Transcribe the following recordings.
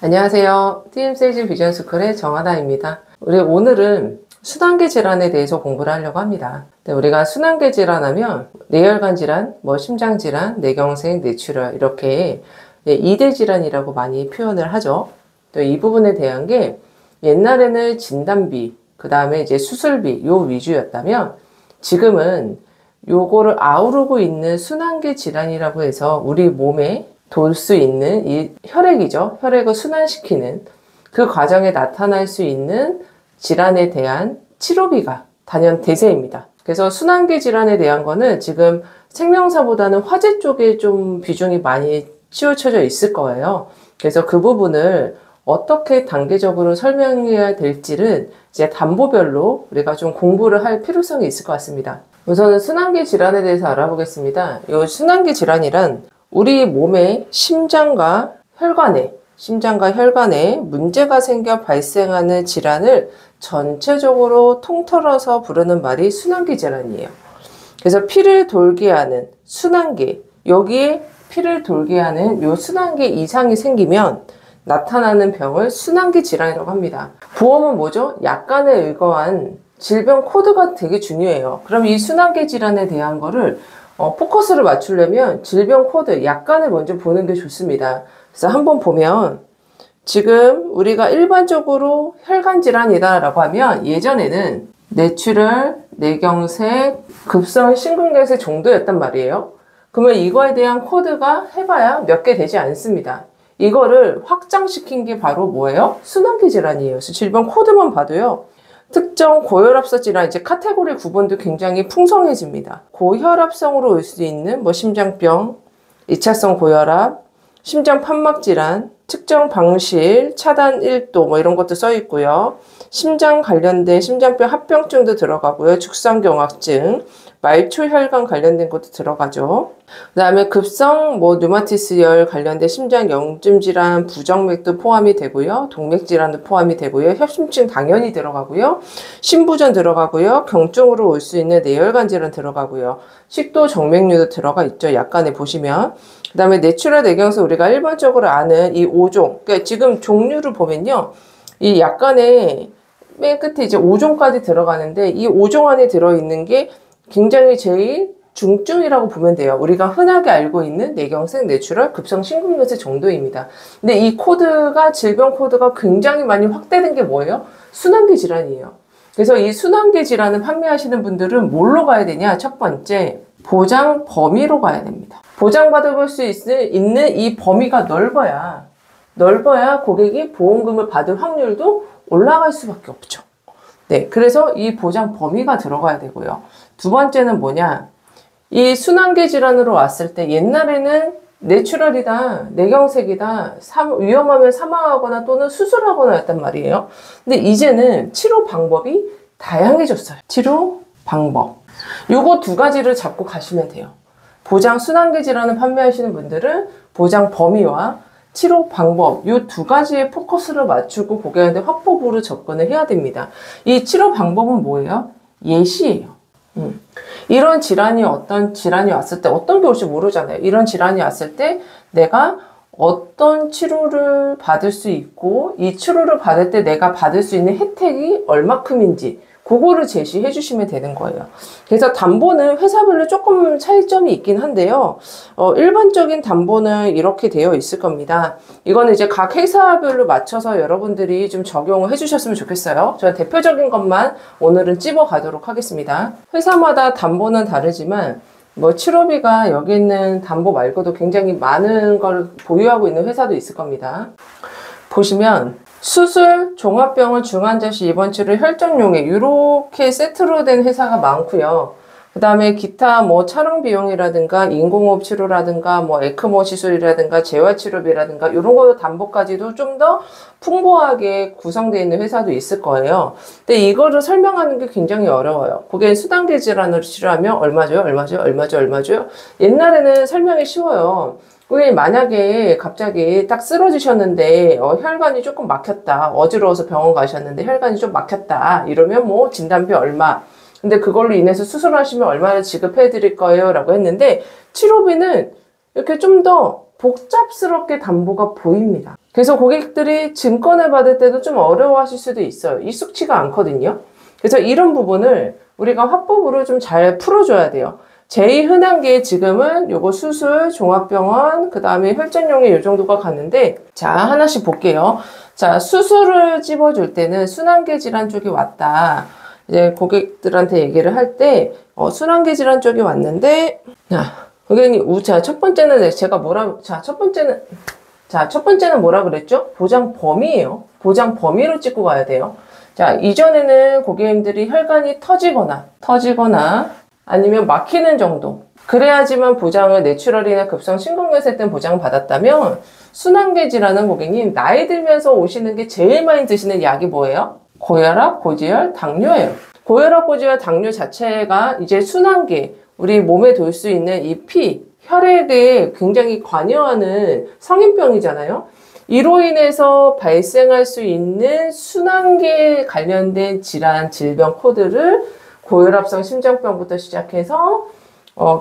안녕하세요. TM세이지 비전스쿨의 정하나입니다. 우리 오늘은 순환계 질환에 대해서 공부를 하려고 합니다. 우리가 순환계 질환하면 뇌혈관 질환, 심장 질환, 뇌경색, 뇌출혈 이렇게 2대 질환이라고 많이 표현을 하죠. 또 이 부분에 대한 게 옛날에는 진단비, 그 다음에 이제 수술비 요 위주였다면 지금은 요거를 아우르고 있는 순환계 질환이라고 해서 우리 몸에 돌 수 있는 이 혈액이죠. 혈액을 순환시키는 그 과정에 나타날 수 있는 질환에 대한 치료비가 단연 대세입니다. 그래서 순환계 질환에 대한 거는 지금 생명사보다는 화재 쪽에 좀 비중이 많이 치우쳐져 있을 거예요. 그래서 그 부분을 어떻게 단계적으로 설명해야 될지는 이제 담보별로 우리가 좀 공부를 할 필요성이 있을 것 같습니다. 우선은 순환계 질환에 대해서 알아보겠습니다. 이 순환계 질환이란 우리 몸의 심장과 혈관에 문제가 생겨 발생하는 질환을 전체적으로 통틀어서 부르는 말이 순환계 질환이에요. 그래서 피를 돌게 하는 순환계, 여기에 피를 돌게 하는 요 순환계 이상이 생기면 나타나는 병을 순환계 질환이라고 합니다. 보험은 뭐죠? 약관에 의거한 질병 코드가 되게 중요해요. 그럼 이 순환계 질환에 대한 거를 포커스를 맞추려면 질병 코드, 약관을 먼저 보는 게 좋습니다. 그래서 한번 보면 지금 우리가 일반적으로 혈관 질환이다라고 하면 예전에는 뇌출혈, 뇌경색, 급성 심근경색 정도였단 말이에요. 그러면 이거에 대한 코드가 해봐야 몇 개 되지 않습니다. 이거를 확장시킨 게 바로 뭐예요? 순환계 질환이에요. 그래서 질병 코드만 봐도요. 특정 고혈압성 질환, 이제 카테고리 구분도 굉장히 풍성해집니다. 고혈압성으로 올 수 있는 심장병, 2차성 고혈압, 심장 판막 질환, 측정 방실, 차단 1도 이런 것도 써 있고요. 심장 관련된 심장병 합병증도 들어가고요. 죽상경화증, 말초혈관 관련된 것도 들어가죠. 그 다음에 급성 류마티스열 관련된 심장 염증 질환, 부정맥도 포함이 되고요. 동맥 질환도 포함이 되고요. 협심증 당연히 들어가고요. 심부전 들어가고요. 경증으로 올 수 있는 뇌혈관 질환 들어가고요. 식도 정맥류도 들어가 있죠. 약간에 보시면. 그 다음에 뇌출혈, 뇌경색 우리가 일반적으로 아는 이 5종. 그러니까 지금 종류를 보면요. 이 약간에 맨 끝에 이제 5종까지 들어가는데 이 5종 안에 들어있는 게 굉장히 제일 중증이라고 보면 돼요. 우리가 흔하게 알고 있는 뇌경색, 뇌출혈, 급성 심근경색 정도입니다. 근데 이 코드가, 질병 코드가 굉장히 많이 확대된 게 뭐예요? 순환계 질환이에요. 그래서 이 순환계 질환을 판매하시는 분들은 뭘로 가야 되냐? 첫 번째, 보장 범위로 가야 됩니다. 보장받을 수 있는 이 범위가 넓어야 고객이 보험금을 받을 확률도 올라갈 수밖에 없죠. 네, 그래서 이 보장 범위가 들어가야 되고요. 두 번째는 뭐냐? 이 순환계 질환으로 왔을 때 옛날에는 뇌출혈이다, 뇌경색이다, 위험하면 사망하거나 또는 수술하거나 였단 말이에요. 근데 이제는 치료 방법이 다양해졌어요. 치료 방법. 요거 두 가지를 잡고 가시면 돼요. 보장 순환계 질환을 판매하시는 분들은 보장 범위와 치료 방법, 이 두 가지의 포커스를 맞추고 고객한테 확보부로 접근을 해야 됩니다. 이 치료 방법은 뭐예요? 예시예요. 이런 질환이 어떤 질환이 왔을 때 어떤 게 올지 모르잖아요. 이런 질환이 왔을 때 내가 어떤 치료를 받을 수 있고 이 치료를 받을 때 내가 받을 수 있는 혜택이 얼마큼인지 그거를 제시해 주시면 되는 거예요. 그래서 담보는 회사별로 조금 차이점이 있긴 한데요. 일반적인 담보는 이렇게 되어 있을 겁니다. 이거는 이제 각 회사별로 맞춰서 여러분들이 좀 적용을 해 주셨으면 좋겠어요. 저는 대표적인 것만 오늘은 찝어 가도록 하겠습니다. 회사마다 담보는 다르지만 치료비가 여기 있는 담보 말고도 굉장히 많은 걸 보유하고 있는 회사도 있을 겁니다. 보시면 수술, 종합병원, 중환자실, 입원치료, 혈전용해 이렇게 세트로 된 회사가 많고요. 그 다음에 기타 촬영 비용이라든가 인공호흡 치료라든가 에크모 시술이라든가 재활치료비라든가 이런 거 담보까지도 좀 더 풍부하게 구성되어 있는 회사도 있을 거예요. 근데 이거를 설명하는 게 굉장히 어려워요. 고객은 순환계 질환으로 치료하면 얼마죠? 옛날에는 설명이 쉬워요. 고객님 만약에 갑자기 딱 쓰러지셨는데 혈관이 조금 막혔다. 어지러워서 병원 가셨는데 혈관이 좀 막혔다. 이러면 진단비 얼마. 근데 그걸로 인해서 수술하시면 얼마나 지급해 드릴 거예요? 라고 했는데 치료비는 이렇게 좀 더 복잡스럽게 담보가 보입니다. 그래서 고객들이 증권을 받을 때도 좀 어려워하실 수도 있어요. 익숙치가 않거든요. 그래서 이런 부분을 우리가 화법으로 좀 잘 풀어줘야 돼요. 제일 흔한 게 지금은 요거 수술, 종합병원, 그 다음에 혈전용이 요 정도가 가는데, 자, 하나씩 볼게요. 자, 수술을 찝어줄 때는 순환계 질환 쪽이 왔다. 이제 고객들한테 얘기를 할 때, 순환계 질환 쪽이 왔는데, 고객님, 첫 번째는 첫 번째는 뭐라 그랬죠? 보장 범위예요. 보장 범위로 찍고 가야 돼요. 자, 이전에는 고객님들이 혈관이 터지거나 아니면 막히는 정도. 그래야지만 보장을 내추럴이나 급성 심근경색 등 보장을 받았다면, 순환계 질환은 고객님, 나이 들면서 오시는 게 제일 많이 드시는 약이 뭐예요? 고혈압, 고지혈, 당뇨예요. 고혈압, 고지혈, 당뇨 자체가 이제 순환계, 우리 몸에 돌 수 있는 이 피, 혈액에 굉장히 관여하는 성인병이잖아요. 이로 인해서 발생할 수 있는 순환계에 관련된 질환, 질병 코드를 고혈압성 심장병부터 시작해서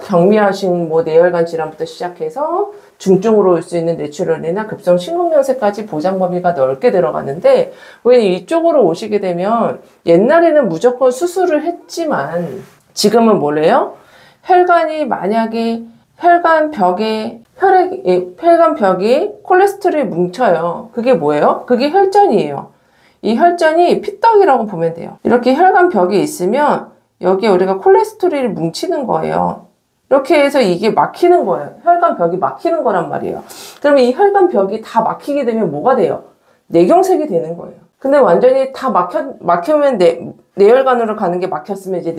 경미하신 뇌혈관 질환부터 시작해서 중증으로 올 수 있는 뇌출혈이나 급성 심근경색까지 보장 범위가 넓게 들어가는데, 왜 이쪽으로 오시게 되면 옛날에는 무조건 수술을 했지만 지금은 뭐래요? 혈관이 만약에 혈관벽에 콜레스테롤이 뭉쳐요. 그게 뭐예요? 그게 혈전이에요. 이 혈전이 피떡이라고 보면 돼요. 이렇게 혈관벽이 있으면 여기에 우리가 콜레스테롤이 뭉치는 거예요. 이렇게 해서 이게 막히는 거예요. 혈관벽이 막히는 거란 말이에요. 그러면 이 혈관벽이 다 막히게 되면 뭐가 돼요? 뇌경색이 되는 거예요. 근데 완전히 다 막히면 뇌혈관으로 가는 게 막혔으면 이제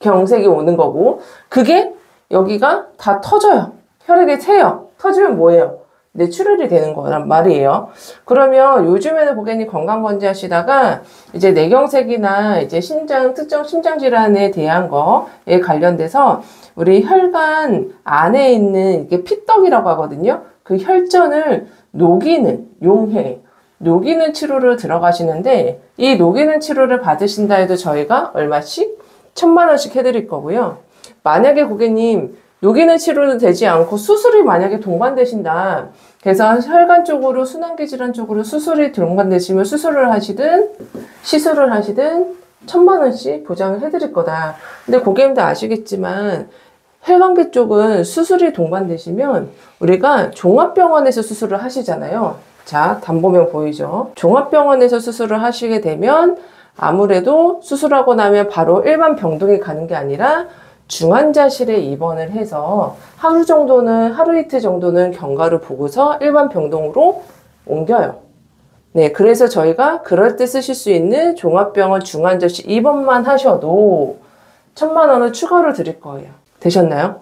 뇌경색이 오는 거고, 그게 여기가 다 터져요. 혈액이 새요. 터지면 뭐예요? 뇌출혈이 되는 거란 말이에요. 그러면 요즘에는 고객님 건강검진 하시다가 이제 뇌경색이나 이제 특정 심장 질환에 대한 거에 관련돼서 우리 혈관 안에 있는 이게 피떡이라고 하거든요. 그 혈전을 녹이는 녹이는 치료를 들어가시는데, 이 녹이는 치료를 받으신다 해도 저희가 얼마씩? 1,000만 원씩 해드릴 거고요. 만약에 고객님 녹이는 치료는 되지 않고 수술이 만약에 동반되신다. 그래서 혈관 쪽으로 순환계 질환 쪽으로 수술이 동반되시면 수술을 하시든 시술을 하시든 1,000만 원씩 보장을 해드릴 거다. 근데 고객님도 아시겠지만 혈관계 쪽은 수술이 동반되시면 우리가 종합병원에서 수술을 하시잖아요. 자, 단보면 보이죠? 종합병원에서 수술을 하시게 되면 아무래도 수술하고 나면 바로 일반 병동에 가는 게 아니라 중환자실에 입원을 해서 하루 이틀 정도는 경과를 보고서 일반 병동으로 옮겨요. 네, 그래서 저희가 그럴 때 쓰실 수 있는 종합병원 중환자실 입원만 하셔도 1,000만 원을 추가로 드릴 거예요. 되셨나요?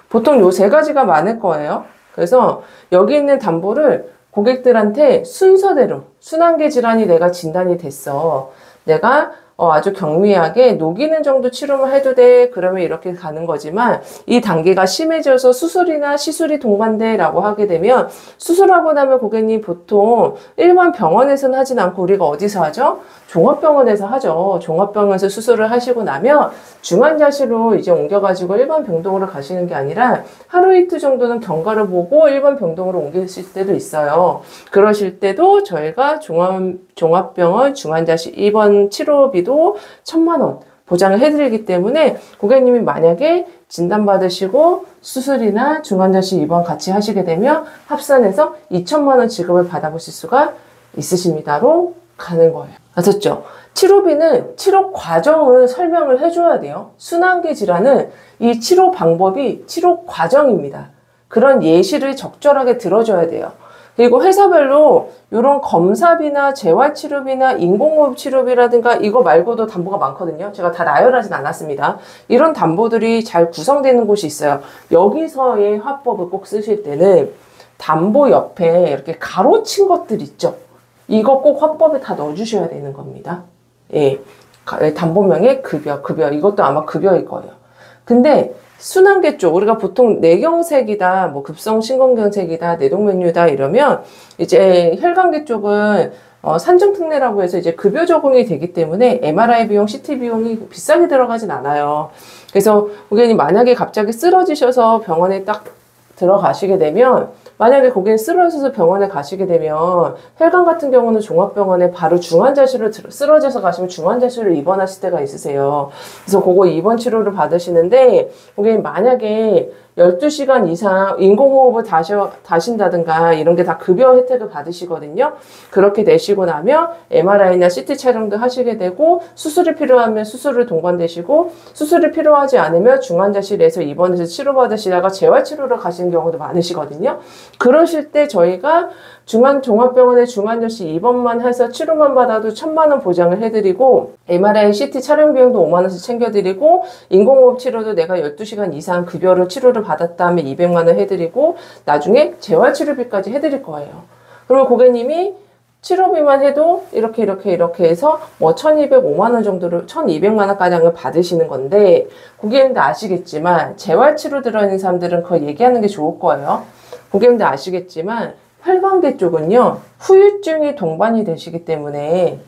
보통 요 세 가지가 많을 거예요. 그래서 여기 있는 담보를 고객들한테 순서대로 순환계 질환이 내가 진단이 됐어. 내가 아주 경미하게 녹이는 정도 치료만 해도 돼. 그러면 이렇게 가는 거지만 이 단계가 심해져서 수술이나 시술이 동반돼 라고 하게 되면 수술하고 나면 고객님 보통 일반 병원에서는 하진 않고 우리가 어디서 하죠? 종합병원에서 하죠. 종합병원에서 수술을 하시고 나면 중환자실로 이제 옮겨가지고 일반 병동으로 가시는 게 아니라 하루 이틀 정도는 경과를 보고 일반 병동으로 옮기실 때도 있어요. 그러실 때도 저희가 종합병원 중환자실 입원 치료비도 1,000만 원 보장을 해드리기 때문에 고객님이 만약에 진단받으시고 수술이나 중환자실 입원 같이 하시게 되면 합산해서 2,000만 원 지급을 받아보실 수가 있으십니다로 가는 거예요. 아셨죠? 치료비는 치료 과정을 설명을 해줘야 돼요. 순환계 질환은 이 치료 방법이 치료 과정입니다. 그런 예시를 적절하게 들어줘야 돼요. 그리고 회사별로 이런 검사비나 재활치료비나 인공호흡 치료비라든가 이거 말고도 담보가 많거든요. 제가 다 나열하진 않았습니다. 이런 담보들이 잘 구성되는 곳이 있어요. 여기서의 화법을 꼭 쓰실 때는 담보 옆에 이렇게 가로친 것들 있죠. 이거 꼭 화법에 다 넣어주셔야 되는 겁니다. 예, 담보명의 급여 이것도 아마 급여일 거예요. 근데 순환계 쪽 우리가 보통 뇌경색이다, 뭐 급성 심근경색이다, 뇌동맥류다 이러면 이제 혈관계 쪽은 산정특례라고 해서 이제 급여 적용이 되기 때문에 MRI 비용, CT 비용이 비싸게 들어가진 않아요. 그래서 고객님 만약에 갑자기 쓰러지셔서 병원에 딱 들어가시게 되면 만약에 고객이 쓰러져서 병원에 가시게 되면 혈관 같은 경우는 종합병원에 바로 중환자실을 쓰러져서 가시면 중환자실을 입원하실 때가 있으세요. 그래서 그거 입원 치료를 받으시는데 고객님 만약에 12시간 이상 인공호흡을 다신다든가 이런 게 다 급여 혜택을 받으시거든요. 그렇게 되시고 나면 MRI나 CT 촬영도 하시게 되고 수술이 필요하면 수술을 동반되시고 수술이 필요하지 않으면 중환자실에서 입원해서 치료받으시다가 재활치료를 가시는 경우도 많으시거든요. 그러실 때 저희가 종합병원에 중환자실 입원만 해서 치료만 받아도 1,000만 원 보장을 해드리고 MRI, CT 촬영 비용도 5만 원씩 챙겨드리고 인공호흡 치료도 내가 12시간 이상 급여로 치료를 받았다 하면 200만 원 해드리고 나중에 재활치료비까지 해드릴 거예요. 그러면 고객님이 치료비만 해도 이렇게 해서 뭐 1,205만 원 정도를 1,200만 원가량을 받으시는 건데 고객님도 아시겠지만 재활치료 들어있는 사람들은 그거 얘기하는 게 좋을 거예요. 고객님도 아시겠지만 혈관계 쪽은요 후유증이 동반이 되시기 때문에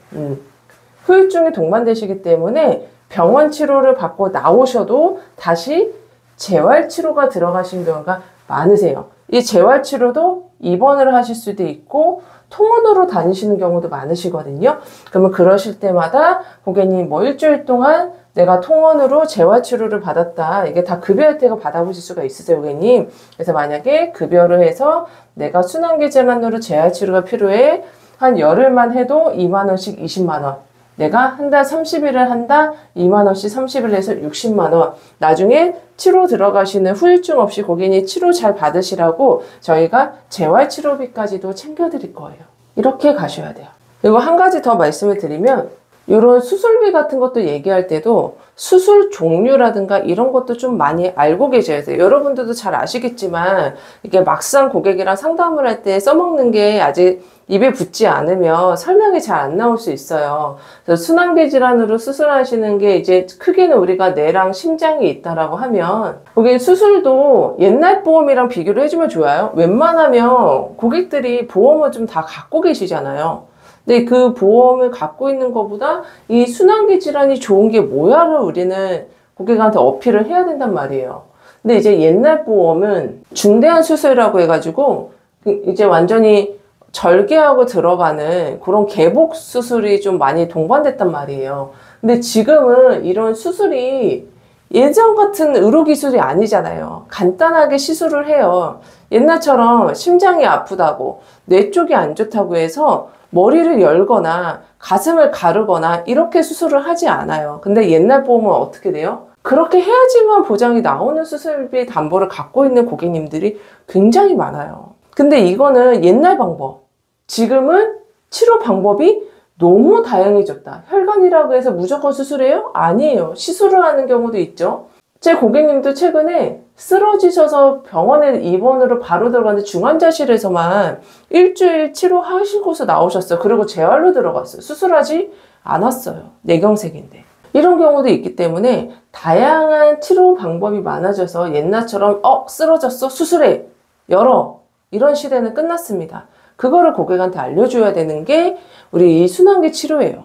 병원 치료를 받고 나오셔도 다시 재활치료가 들어가신 경우가 많으세요. 이 재활치료도 입원을 하실 수도 있고 통원으로 다니시는 경우도 많으시거든요. 그러면 그러실 때마다 고객님 뭐 일주일 동안 내가 통원으로 재활치료를 받았다. 이게 다 급여 혜택을 받아보실 수가 있으세요, 고객님. 그래서 만약에 급여를 해서 내가 순환기 질환으로 재활치료가 필요해. 한 열흘만 해도 2만 원씩 20만 원. 내가 한 달 30일을 한다. 2만 원씩 30일 해서 60만 원. 나중에 치료 들어가시는 후유증 없이 고객님 치료 잘 받으시라고 저희가 재활치료비까지도 챙겨드릴 거예요. 이렇게 가셔야 돼요. 그리고 한 가지 더 말씀을 드리면 이런 수술비 같은 것도 얘기할 때도 수술 종류라든가 이런 것도 좀 많이 알고 계셔야 돼요. 여러분들도 잘 아시겠지만 이게 막상 고객이랑 상담을 할 때 써먹는 게 아직 입에 붙지 않으면 설명이 잘 안 나올 수 있어요. 그래서 순환기 질환으로 수술하시는 게 이제 크게는 우리가 뇌랑 심장이 있다라고 하면 고객 수술도 옛날 보험이랑 비교를 해주면 좋아요. 웬만하면 고객들이 보험을 좀 다 갖고 계시잖아요. 근데 그 보험을 갖고 있는 것보다 이 순환기 질환이 좋은 게 뭐야를 우리는 고객한테 어필을 해야 된단 말이에요. 근데 이제 옛날 보험은 중대한 수술이라고 해가지고 이제 완전히 절개하고 들어가는 그런 개복 수술이 좀 많이 동반됐단 말이에요. 근데 지금은 이런 수술이 예전 같은 의료기술이 아니잖아요. 간단하게 시술을 해요. 옛날처럼 심장이 아프다고 뇌 쪽이 안 좋다고 해서 머리를 열거나 가슴을 가르거나 이렇게 수술을 하지 않아요. 근데 옛날 보험은 어떻게 돼요? 그렇게 해야지만 보장이 나오는 수술비 담보를 갖고 있는 고객님들이 굉장히 많아요. 근데 이거는 옛날 방법. 지금은 치료 방법이 너무 다양해졌다. 혈관이라고 해서 무조건 수술해요? 아니에요. 시술을 하는 경우도 있죠. 제 고객님도 최근에 쓰러지셔서 병원에 입원으로 바로 들어갔는데 중환자실에서만 일주일 치료하시고서 나오셨어요. 그리고 재활로 들어갔어요. 수술하지 않았어요. 뇌경색인데. 이런 경우도 있기 때문에 다양한 치료 방법이 많아져서 옛날처럼 쓰러졌어? 수술해! 열어! 이런 시대는 끝났습니다. 그거를 고객한테 알려줘야 되는 게 우리 이 순환기 치료예요.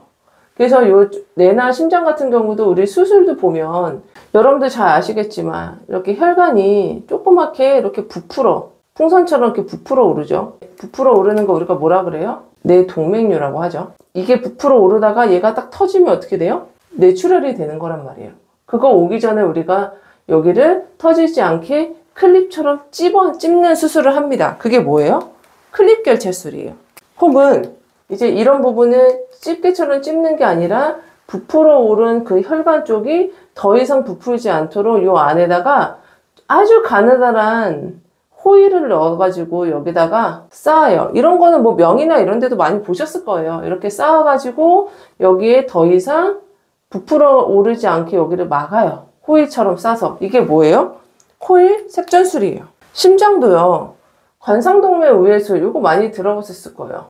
그래서 요 뇌나 심장 같은 경우도 우리 수술도 보면 여러분들 잘 아시겠지만 이렇게 혈관이 조그맣게 이렇게 부풀어 풍선처럼 이렇게 부풀어 오르죠. 부풀어 오르는 거 우리가 뭐라 그래요? 뇌동맥류라고 하죠. 이게 부풀어 오르다가 얘가 딱 터지면 어떻게 돼요? 뇌출혈이 되는 거란 말이에요. 그거 오기 전에 우리가 여기를 터지지 않게 클립처럼 찝는 수술을 합니다. 그게 뭐예요? 클립 결체술이에요. 혹은 이제 이런 부분을 집게처럼 찝는 게 아니라 부풀어 오른 그 혈관 쪽이 더 이상 부풀지 않도록 요 안에다가 아주 가느다란 호일을 넣어가지고 여기다가 쌓아요. 이런 거는 뭐 명이나 이런 데도 많이 보셨을 거예요. 이렇게 쌓아가지고 여기에 더 이상 부풀어 오르지 않게 여기를 막아요. 호일처럼 싸서. 이게 뭐예요? 호일 색전술이에요. 심장도요. 관상동맥 우회술 이거 많이 들어보셨을 거예요.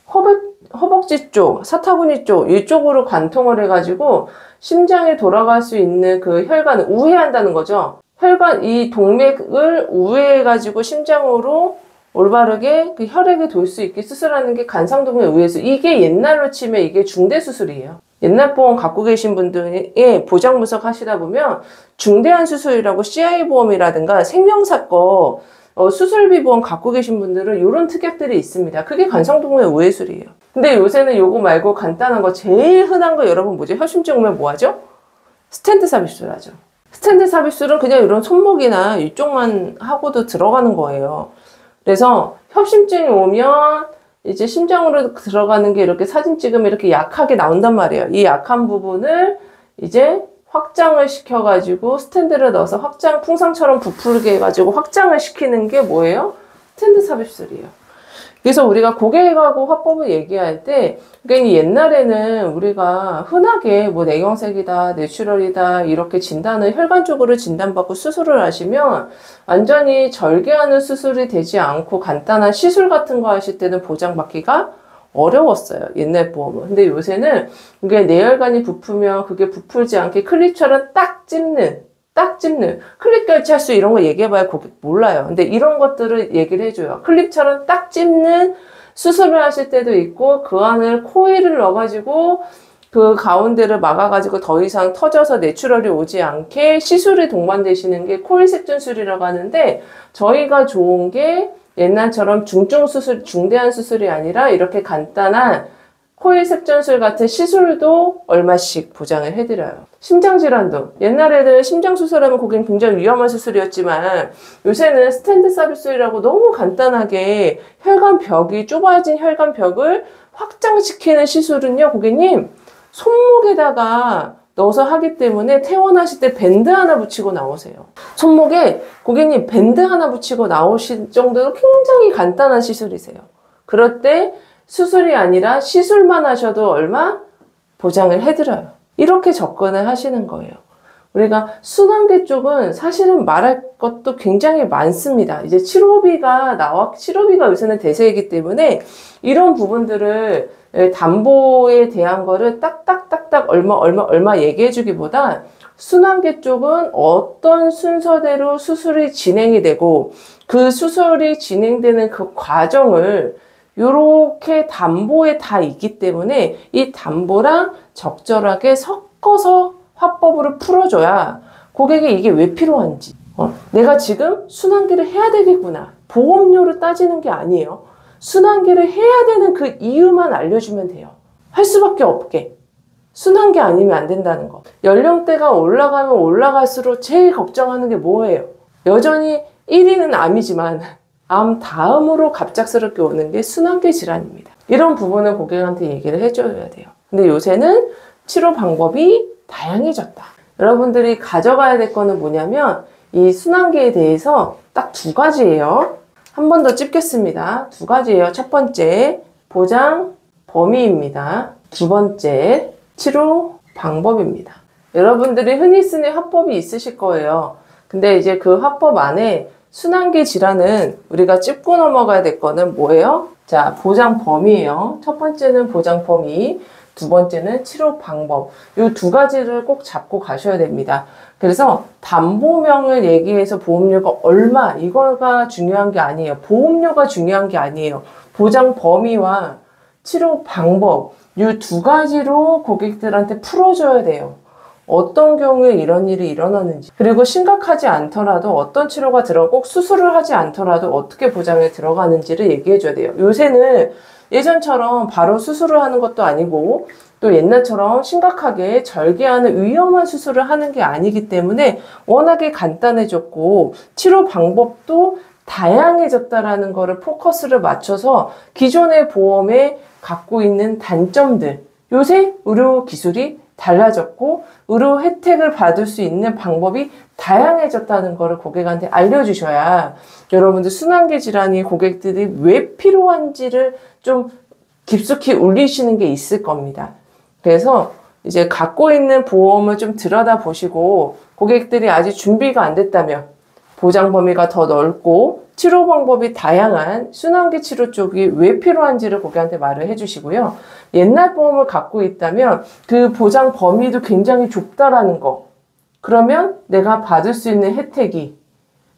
허벅지 쪽, 사타구니 쪽 이쪽으로 관통을 해가지고 심장에 돌아갈 수 있는 그 혈관을 우회한다는 거죠. 혈관 이 동맥을 우회해가지고 심장으로 올바르게 그 혈액이 돌 수 있게 수술하는 게 관상동맥 우회술. 이게 옛날로 치면 이게 중대 수술이에요. 옛날 보험 갖고 계신 분들이 보장 분석 하시다 보면 중대한 수술이라고 CI 보험이라든가 생명사 거 수술비 보험 갖고 계신 분들은 이런 특약들이 있습니다. 그게 간성동의 우회술이에요. 근데 요새는 요거 말고 간단한 거, 제일 흔한 거 여러분 뭐죠? 협심증 오면 뭐 하죠? 스텐트 삽입술 하죠. 스텐트 삽입술은 그냥 이런 손목이나 이쪽만 하고도 들어가는 거예요. 그래서 협심증이 오면 이제 심장으로 들어가는 게 이렇게 사진 찍으면 이렇게 약하게 나온단 말이에요. 이 약한 부분을 이제 확장을 시켜가지고 스텐트를 넣어서 확장, 풍선처럼 부풀게 해가지고 확장을 시키는 게 뭐예요? 스텐트 삽입술이에요. 그래서 우리가 고객하고 화법을 얘기할 때, 그러니까 옛날에는 우리가 흔하게 뭐 내경색이다, 내추럴이다 이렇게 진단을 혈관 쪽으로 진단받고 수술을 하시면 완전히 절개하는 수술이 되지 않고 간단한 시술 같은 거 하실 때는 보장받기가 어려웠어요. 옛날 보험은. 근데 요새는 이게 내혈관이 부풀면 그게 부풀지 않게 클립처럼 딱 찝는 클립 결제할 수 이런 거 얘기해봐야 고객 몰라요. 근데 이런 것들을 얘기를 해줘요. 클립처럼 딱 찝는 수술을 하실 때도 있고 그 안을 코일을 넣어가지고 그 가운데를 막아가지고 더 이상 터져서 내추럴이 오지 않게 시술이 동반되시는 게 코일 색전술이라고 하는데 저희가 좋은 게 옛날처럼 중증 수술, 중대한 수술이 아니라 이렇게 간단한 코일 색전술 같은 시술도 얼마씩 보장을 해드려요. 심장질환도 옛날에는 심장수술하면 그게 굉장히 위험한 수술이었지만 요새는 스텐트 삽입술이라고 너무 간단하게 혈관벽이 좁아진 혈관벽을 확장시키는 시술은요 고객님 손목에다가 넣어서 하기 때문에 퇴원하실 때 밴드 하나 붙이고 나오세요. 손목에 고객님 밴드 하나 붙이고 나오실 정도로 굉장히 간단한 시술이세요. 그럴 때 수술이 아니라 시술만 하셔도 얼마? 보장을 해드려요. 이렇게 접근을 하시는 거예요. 우리가 순환계 쪽은 사실은 말할 것도 굉장히 많습니다. 이제 치료비가 요새는 대세이기 때문에 이런 부분들을 담보에 대한 거를 딱딱딱딱 얼마 얘기해 주기보다 순환계 쪽은 어떤 순서대로 수술이 진행이 되고 그 수술이 진행되는 그 과정을 요렇게 담보에 다 있기 때문에 이 담보랑 적절하게 섞어서 화법으로 풀어줘야 고객이 이게 왜 필요한지 내가 지금 순환기를 해야 되겠구나 보험료를 따지는 게 아니에요. 순환기를 해야 되는 그 이유만 알려주면 돼요. 할 수밖에 없게. 순환기 아니면 안 된다는 거. 연령대가 올라가면 올라갈수록 제일 걱정하는 게 뭐예요? 여전히 1위는 암이지만 암 다음으로 갑작스럽게 오는 게 순환기 질환입니다. 이런 부분은 고객한테 얘기를 해줘야 돼요. 근데 요새는 치료 방법이 다양해졌다. 여러분들이 가져가야 될 거는 뭐냐면 이 순환기에 대해서 딱 두 가지예요. 한 번 더 찝겠습니다. 두 가지예요. 첫 번째, 보장 범위입니다. 두 번째, 치료 방법입니다. 여러분들이 흔히 쓰는 화법이 있으실 거예요. 근데 이제 그 화법 안에 순환기 질환은 우리가 짚고 넘어가야 될 거는 뭐예요? 자, 보장 범위예요. 첫 번째는 보장 범위, 두 번째는 치료 방법. 이 두 가지를 꼭 잡고 가셔야 됩니다. 그래서 담보명을 얘기해서 보험료가 얼마 이거가 중요한 게 아니에요. 보험료가 중요한 게 아니에요. 보장 범위와 치료 방법 이 두 가지로 고객들한테 풀어줘야 돼요. 어떤 경우에 이런 일이 일어나는지 그리고 심각하지 않더라도 어떤 치료가 꼭 수술을 하지 않더라도 어떻게 보장에 들어가는지를 얘기해 줘야 돼요. 요새는 예전처럼 바로 수술을 하는 것도 아니고 또 옛날처럼 심각하게 절개하는 위험한 수술을 하는 게 아니기 때문에 워낙에 간단해졌고 치료 방법도 다양해졌다라는 거를 포커스를 맞춰서 기존의 보험에 갖고 있는 단점들 요새 의료 기술이 달라졌고 의료 혜택을 받을 수 있는 방법이 다양해졌다는 거를 고객한테 알려주셔야 여러분들 순환기 질환이 고객들이 왜 필요한지를 좀 깊숙이 울리시는 게 있을 겁니다. 그래서 이제 갖고 있는 보험을 좀 들여다보시고 고객들이 아직 준비가 안 됐다면 보장 범위가 더 넓고 치료 방법이 다양한 순환기 치료 쪽이 왜 필요한지를 고객한테 말을 해주시고요. 옛날 보험을 갖고 있다면 그 보장 범위도 굉장히 좁다라는 거. 그러면 내가 받을 수 있는 혜택이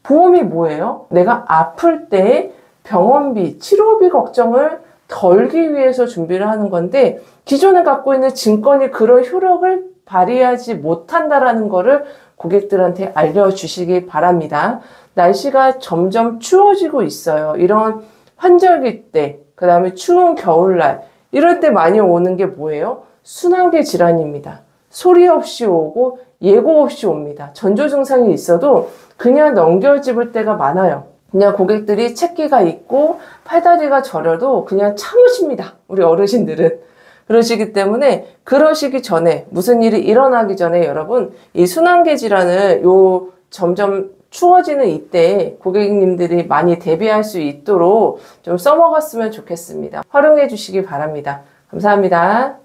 보험이 뭐예요? 내가 아플 때 병원비, 치료비 걱정을 덜기 위해서 준비를 하는 건데 기존에 갖고 있는 증권이 그런 효력을 발휘하지 못한다라는 거를 고객들한테 알려주시기 바랍니다. 날씨가 점점 추워지고 있어요. 이런 환절기 때, 그 다음에 추운 겨울날, 이럴 때 많이 오는 게 뭐예요? 순환계 질환입니다. 소리 없이 오고 예고 없이 옵니다. 전조 증상이 있어도 그냥 넘겨짚을 때가 많아요. 그냥 고객들이 채기가 있고 팔다리가 저려도 그냥 참으십니다. 우리 어르신들은. 그러시기 때문에 그러시기 전에 무슨 일이 일어나기 전에 여러분 이 순환계 질환을 점점 추워지는 이때 고객님들이 많이 대비할 수 있도록 좀 써먹었으면 좋겠습니다. 활용해 주시기 바랍니다. 감사합니다.